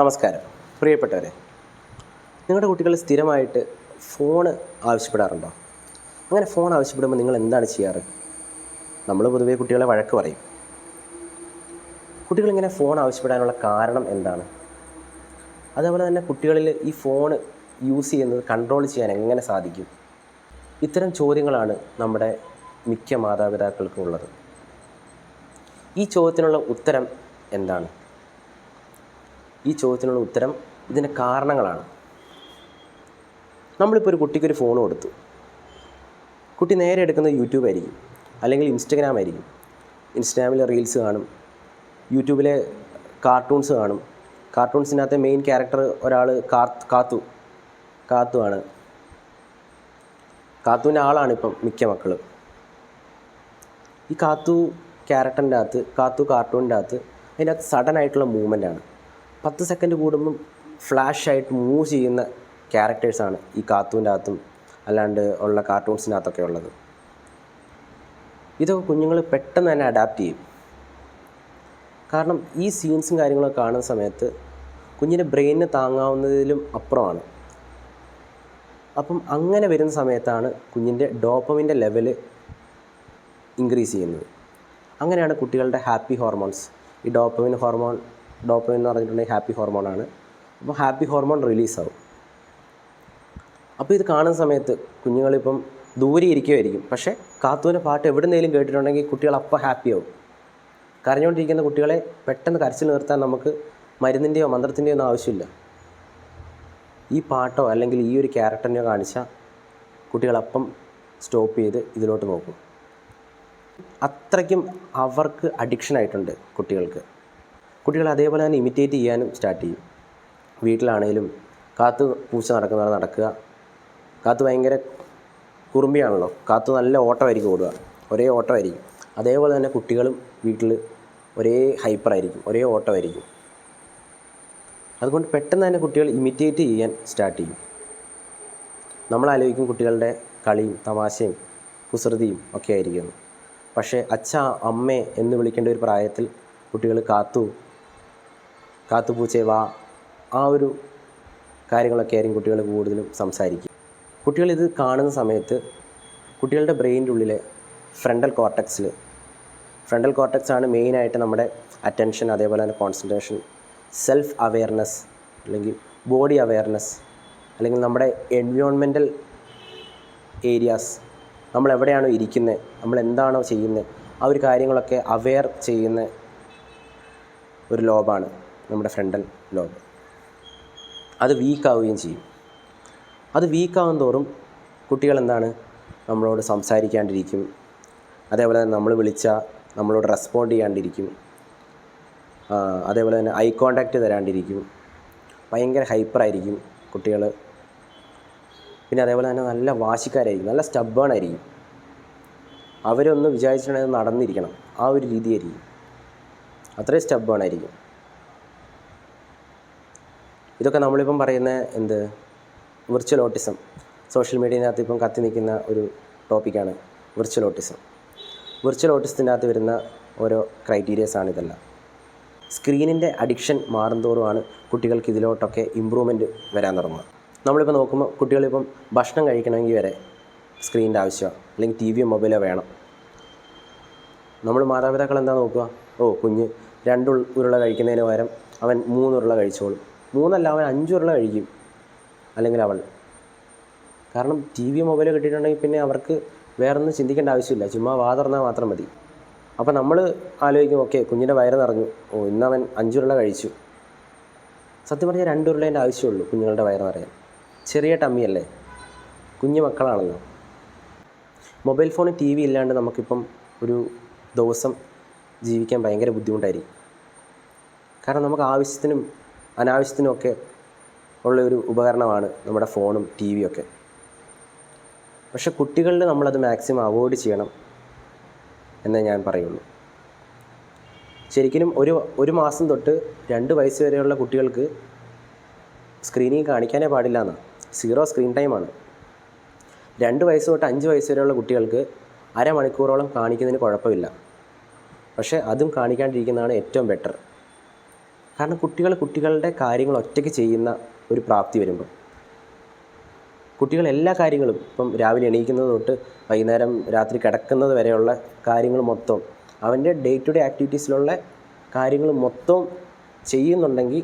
നമസ്കാരം പ്രിയപ്പെട്ടവരെ, നിങ്ങളുടെ കുട്ടികൾ സ്ഥിരമായിട്ട് ഫോൺ ആവശ്യപ്പെടാറുണ്ടോ? അങ്ങനെ ഫോൺ ആവശ്യപ്പെടുമ്പോൾ നിങ്ങൾ എന്താണ് ചെയ്യാറ്? നമ്മൾ പൊതുവേ കുട്ടികളെ വഴക്ക് പറയും. കുട്ടികളിങ്ങനെ ഫോൺ ആവശ്യപ്പെടാനുള്ള കാരണം എന്താണ്? അതേപോലെ തന്നെ കുട്ടികളിൽ ഈ ഫോൺ യൂസ് ചെയ്യുന്നത് കൺട്രോൾ ചെയ്യാൻ എങ്ങനെ സാധിക്കും? ഇത്തരം ചോദ്യങ്ങളാണ് നമ്മുടെ മിക്ക മാതാപിതാക്കൾക്കും ഉള്ളത്. ഈ ചോദ്യത്തിനുള്ള ഉത്തരം എന്താണ്? ഈ ചോദ്യത്തിനുള്ള ഉത്തരം ഇതിൻ്റെ കാരണങ്ങളാണ്. നമ്മളിപ്പോൾ ഒരു കുട്ടിക്കൊരു ഫോൺ കൊടുത്തു. കുട്ടി നേരെ എടുക്കുന്നത് യൂട്യൂബ് ആയിരിക്കും, അല്ലെങ്കിൽ ഇൻസ്റ്റഗ്രാം ആയിരിക്കും. ഇൻസ്റ്റഗ്രാമിലെ റീൽസ് കാണും, യൂട്യൂബിലെ കാർട്ടൂൺസ് കാണും. കാർട്ടൂൺസിനകത്തെ മെയിൻ ക്യാരക്ടർ ഒരാൾ കാത്തു ആണ്. കാത്തുവിൻ്റെ ആളാണിപ്പം മിക്ക മക്കളും. ഈ കാത്തു ക്യാരക്ടറിൻ്റെ അകത്ത്, കാർട്ടൂണിൻ്റെ അകത്ത് അതിൻ്റെ അകത്ത് സഡനായിട്ടുള്ള മൂവ്മെൻ്റാണ്. 10 സെക്കൻഡ് കൂടുമ്പം ഫ്ലാഷായിട്ട് മൂവ് ചെയ്യുന്ന ക്യാരക്ടേഴ്സാണ് ഈ കാർട്ടൂൻ്റെ അകത്തും അല്ലാണ്ട് ഉള്ള കാർട്ടൂൺസിനകത്തൊക്കെ ഉള്ളത്. ഇതൊക്കെ കുഞ്ഞുങ്ങൾ പെട്ടെന്ന് തന്നെ അഡാപ്റ്റ് ചെയ്യും. കാരണം ഈ സീൻസും കാര്യങ്ങളൊക്കെ കാണുന്ന സമയത്ത് കുഞ്ഞിൻ്റെ ബ്രെയിനിന് താങ്ങാവുന്നതിലും അപ്പുറമാണ്. അപ്പം അങ്ങനെ വരുന്ന സമയത്താണ് കുഞ്ഞിൻ്റെ ഡോപ്പമിൻ്റെ ലെവല് ഇൻക്രീസ് ചെയ്യുന്നത്. അങ്ങനെയാണ് കുട്ടികളുടെ ഹാപ്പി ഹോർമോൺസ്, ഈ ഡോപ്പമിൻ എന്ന് പറഞ്ഞിട്ടുണ്ടെങ്കിൽ ഹാപ്പി ഹോർമോണാണ്. അപ്പോൾ ഹാപ്പി ഹോർമോൺ റിലീസാവും. അപ്പോൾ ഇത് കാണുന്ന സമയത്ത് കുഞ്ഞുങ്ങളിപ്പം ദൂരെ ഇരിക്കുമായിരിക്കും, പക്ഷേ കാത്തുവിൻ്റെ പാട്ട് എവിടുന്നേലും കേട്ടിട്ടുണ്ടെങ്കിൽ കുട്ടികൾ അപ്പോൾ ഹാപ്പിയാവും. കരഞ്ഞുകൊണ്ടിരിക്കുന്ന കുട്ടികളെ പെട്ടെന്ന് കരച്ചിൽ നിർത്താൻ നമുക്ക് മരുന്നിൻ്റെയോ മന്ത്രത്തിൻ്റെയോ ഒന്നും ആവശ്യമില്ല. ഈ പാട്ടോ അല്ലെങ്കിൽ ഈ ഒരു ക്യാരക്ടറിനെയോ കാണിച്ചാൽ കുട്ടികളപ്പം സ്റ്റോപ്പ് ചെയ്ത് ഇതിലോട്ട് നോക്കും. അത്രയ്ക്കും അവർക്ക് അഡിക്ഷനായിട്ടുണ്ട് കുട്ടികൾ അതേപോലെ തന്നെ ഇമിറ്റേറ്റ് ചെയ്യാനും സ്റ്റാർട്ട് ചെയ്യും. വീട്ടിലാണേലും കാത്തു പൂച്ച നടക്കുന്നവരെ നടക്കുക. കാത്തു ഭയങ്കര കുറുമ്പിയാണല്ലോ, കാത്തു നല്ല ഓട്ടമായിരിക്കും ഓടുക, ഒരേ ഓട്ടമായിരിക്കും. അതേപോലെ തന്നെ കുട്ടികളും വീട്ടിൽ ഒരേ ഹൈപ്പറായിരിക്കും, ഒരേ ഓട്ടമായിരിക്കും. അതുകൊണ്ട് പെട്ടെന്ന് തന്നെ കുട്ടികൾ ഇമിറ്റേറ്റ് ചെയ്യാൻ സ്റ്റാർട്ട് ചെയ്യും. നമ്മളാലോചിക്കും കുട്ടികളുടെ കളിയും തമാശയും കുസൃതിയും ഒക്കെ ആയിരിക്കും. പക്ഷേ അച്ഛ അമ്മേ എന്ന് വിളിക്കേണ്ട ഒരു പ്രായത്തിൽ കുട്ടികൾ കാത്തു പൂച്ചേ വാ, ആ ഒരു കാര്യങ്ങളൊക്കെ ആയിരിക്കും കുട്ടികൾ കൂടുതലും സംസാരിക്കും. കുട്ടികളിത് കാണുന്ന സമയത്ത് കുട്ടികളുടെ ബ്രെയിനിൻ്റെ ഉള്ളിലെ ഫ്രണ്ടൽ കോർട്ടക്സ് ആണ് മെയിനായിട്ട് നമ്മുടെ അറ്റൻഷൻ, അതേപോലെ തന്നെ കോൺസെൻട്രേഷൻ, സെൽഫ് അവെയർനെസ് അല്ലെങ്കിൽ ബോഡി അവെയർനെസ്, അല്ലെങ്കിൽ നമ്മുടെ എൻവയോൺമെൻറ്റൽ ഏരിയാസ്, നമ്മളെവിടെയാണോ ഇരിക്കുന്നത്, നമ്മളെന്താണോ ചെയ്യുന്നത്, ആ ഒരു കാര്യങ്ങളൊക്കെ അവെയർ ചെയ്യുന്ന ഒരു ലോബാണ് നമ്മുടെ ഫ്രണ്ടൽ ലോബ്. അത് വീക്കാവുകയും ചെയ്യും. അത് വീക്കാവും തോറും കുട്ടികൾ എന്താണ്, നമ്മളോട് സംസാരിക്കാണ്ടിരിക്കും. അതേപോലെ തന്നെ നമ്മൾ വിളിച്ചാൽ നമ്മളോട് റെസ്പോണ്ട് ചെയ്യാണ്ടിരിക്കും. അതേപോലെ തന്നെ ഐ കോണ്ടാക്റ്റ് തരാണ്ടിരിക്കും. ഭയങ്കര ഹൈപ്പറായിരിക്കും കുട്ടികൾ. പിന്നെ അതേപോലെ തന്നെ നല്ല വാശിക്കാരായിരിക്കും, നല്ല സ്റ്റബ്ബേണായിരിക്കും. അവരൊന്ന് വിചാരിച്ചിട്ടുണ്ടെങ്കിൽ നടന്നിരിക്കണം, ആ ഒരു രീതിയായിരിക്കും. അത്രയും സ്റ്റബ്ബേണായിരിക്കും. ഇതൊക്കെ നമ്മളിപ്പം പറയുന്ന വിർച്വൽ ഓട്ടിസം, സോഷ്യൽ മീഡിയനകത്ത് ഇപ്പം കത്തി നിൽക്കുന്ന ഒരു ടോപ്പിക്കാണ് വിർച്വൽ ഓട്ടിസം. വിർച്വൽ ഓട്ടിസത്തിൻ്റെ അകത്ത് വരുന്ന ഓരോ ക്രൈറ്റീരിയസാണ് ഇതെല്ലാം. സ്ക്രീനിൻ്റെ അഡിക്ഷൻ മാറുന്തോറുമാണ് കുട്ടികൾക്ക് ഇതിലോട്ടൊക്കെ ഇമ്പ്രൂവ്മെൻറ്റ് വരാൻ തുടങ്ങുക. നമ്മളിപ്പോൾ നോക്കുമ്പോൾ കുട്ടികളിപ്പം ഭക്ഷണം കഴിക്കണമെങ്കിൽ വരെ സ്ക്രീനിൻ്റെ ആവശ്യമാണ്, അല്ലെങ്കിൽ ടി വിയോ മൊബൈലോ വേണം. നമ്മൾ മാതാപിതാക്കൾ എന്താ നോക്കുക, കുഞ്ഞ് 2 ഉരുള കഴിക്കുന്നതിന് പകരം അവൻ 3 ഉരുള കഴിച്ചോളും. 3 അല്ല, അവൻ 5 ഉരുള കഴിക്കും, അല്ലെങ്കിൽ അവൾ. കാരണം ടി വിയോ മൊബൈലോ കിട്ടിയിട്ടുണ്ടെങ്കിൽ പിന്നെ അവർക്ക് വേറൊന്നും ചിന്തിക്കേണ്ട ആവശ്യമില്ല, ചുമ്മാ വാ തുറന്നാൽ മാത്രം മതി. അപ്പോൾ നമ്മൾ ആലോചിക്കും, കുഞ്ഞിൻ്റെ വയറ് നിറഞ്ഞു, ഇന്നവൻ 5 ഉരുള കഴിച്ചു. സത്യം പറഞ്ഞാൽ 2 ഉരുളേൻ്റെ ആവശ്യമുള്ളൂ കുഞ്ഞുങ്ങളുടെ വയറ് നിറയാൻ. ചെറിയ ടമ്മിയല്ലേ, കുഞ്ഞു മക്കളാണല്ലോ. മൊബൈൽ ഫോണും ടി വി ഇല്ലാണ്ട് നമുക്കിപ്പം ഒരു ദിവസം ജീവിക്കാൻ ഭയങ്കര ബുദ്ധിമുട്ടായിരിക്കും. കാരണം നമുക്ക് ആവശ്യത്തിനും അനാവശ്യത്തിനും ഒക്കെ ഉള്ള ഒരു ഉപകരണമാണ് നമ്മുടെ ഫോണും ടി വിയൊക്കെ. പക്ഷെ കുട്ടികളിൽ നമ്മളത് മാക്സിമം അവോയ്ഡ് ചെയ്യണം എന്നേ ഞാൻ പറയുള്ളൂ. ശരിക്കും ഒരു മാസം തൊട്ട് 2 വയസ്സ് വരെയുള്ള കുട്ടികൾക്ക് സ്ക്രീനിങ് കാണിക്കാനേ പാടില്ല എന്നാണ്. 0 സ്ക്രീൻ ടൈമാണ്. 2 വയസ്സ് തൊട്ട് 5 വയസ്സ് വരെയുള്ള കുട്ടികൾക്ക് അരമണിക്കൂറോളം കാണിക്കുന്നതിന് കുഴപ്പമില്ല. പക്ഷേ അതും കാണിക്കാണ്ടിരിക്കുന്നതാണ് ഏറ്റവും ബെറ്റർ. കാരണം കുട്ടികളുടെ കാര്യങ്ങൾ ഒറ്റയ്ക്ക് ചെയ്യുന്ന ഒരു പ്രാപ്തി വരുമ്പോൾ, കുട്ടികൾ എല്ലാ കാര്യങ്ങളും ഇപ്പം രാവിലെ എണീക്കുന്നത് തൊട്ട് വൈകുന്നേരം രാത്രി കിടക്കുന്നത് വരെയുള്ള കാര്യങ്ങൾ മൊത്തം, അവൻ്റെ ഡേ ടു ഡേ ആക്ടിവിറ്റീസിലുള്ള കാര്യങ്ങൾ മൊത്തം ചെയ്യുന്നുണ്ടെങ്കിൽ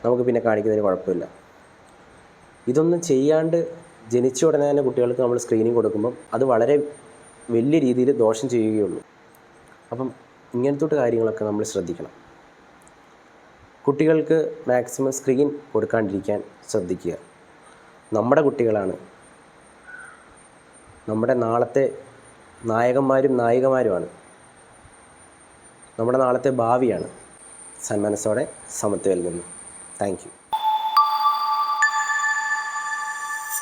നമുക്ക് പിന്നെ കാണിക്കുന്നതിന് കുഴപ്പമില്ല. ഇതൊന്നും ചെയ്യാണ്ട് ജനിച്ച ഉടനെ തന്നെ കുട്ടികൾക്ക് നമ്മൾ സ്ക്രീനിങ് കൊടുക്കുമ്പം അത് വളരെ വലിയ രീതിയിൽ ദോഷം ചെയ്യുകയുള്ളൂ. അപ്പം ഇങ്ങനത്തെ കാര്യങ്ങളൊക്കെ നമ്മൾ ശ്രദ്ധിക്കണം. കുട്ടികൾക്ക് മാക്സിമം സ്ക്രീൻ കൊടുക്കാണ്ടിരിക്കാൻ ശ്രദ്ധിക്കുക. നമ്മുടെ കുട്ടികളാണ്, നമ്മുടെ നാളത്തെ നായകന്മാരും നായികമാരുമാണ്, നമ്മുടെ നാളത്തെ ഭാവിയാണ്. സന്മനസ്സോടെ സമത്വയിൽ നിന്നും. Thank you.